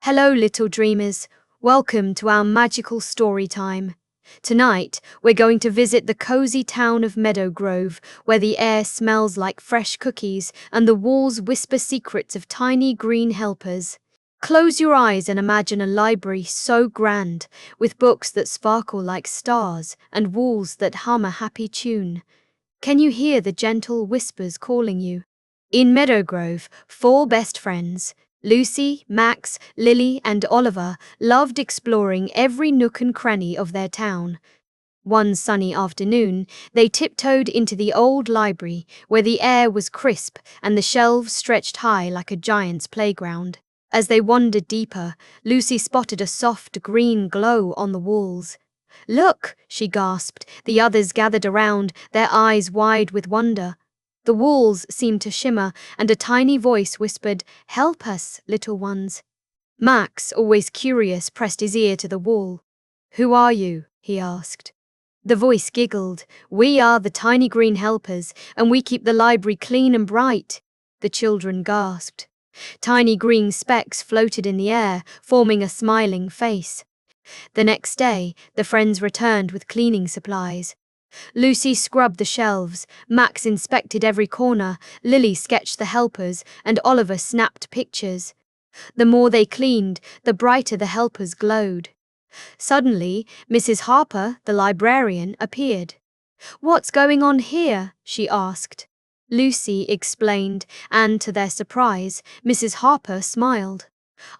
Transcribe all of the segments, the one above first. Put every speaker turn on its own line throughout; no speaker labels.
Hello, little dreamers. Welcome to our magical story time. Tonight, we're going to visit the cozy town of Meadow Grove, where the air smells like fresh cookies and the walls whisper secrets of tiny green helpers. Close your eyes and imagine a library so grand, with books that sparkle like stars and walls that hum a happy tune. Can you hear the gentle whispers calling you? In Meadow Grove, four best friends, Lucy, Max, Lily, and Oliver, loved exploring every nook and cranny of their town. One sunny afternoon, they tiptoed into the old library, where the air was crisp and the shelves stretched high like a giant's playground. As they wandered deeper, Lucy spotted a soft green glow on the walls. "Look!" she gasped. The others gathered around, their eyes wide with wonder. The walls seemed to shimmer, and a tiny voice whispered, "Help us, little ones." Max, always curious, pressed his ear to the wall. "Who are you?" he asked. The voice giggled. "We are the tiny green helpers, and we keep the library clean and bright." The children gasped. Tiny green specks floated in the air, forming a smiling face. The next day, the friends returned with cleaning supplies. Lucy scrubbed the shelves, Max inspected every corner, Lily sketched the helpers, and Oliver snapped pictures. The more they cleaned, the brighter the helpers glowed. Suddenly, Mrs. Harper, the librarian, appeared. "What's going on here?" she asked. Lucy explained, and to their surprise, Mrs. Harper smiled.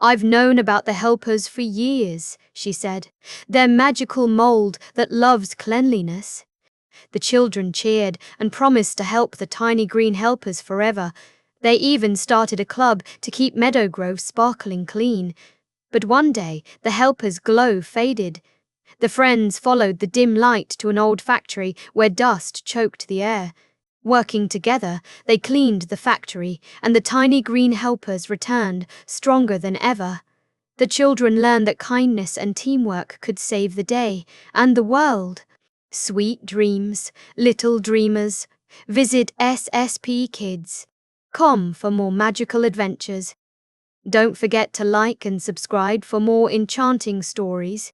"I've known about the helpers for years," she said. "They're magical mold that loves cleanliness." The children cheered and promised to help the tiny green helpers forever. They even started a club to keep Meadow Grove sparkling clean. But one day, the helpers' glow faded. The friends followed the dim light to an old factory where dust choked the air. Working together, they cleaned the factory, and the tiny green helpers returned, stronger than ever. The children learned that kindness and teamwork could save the day and the world. Sweet dreams, little dreamers. Visit SCP-020-J for more magical adventures. Don't forget to like and subscribe for more enchanting stories.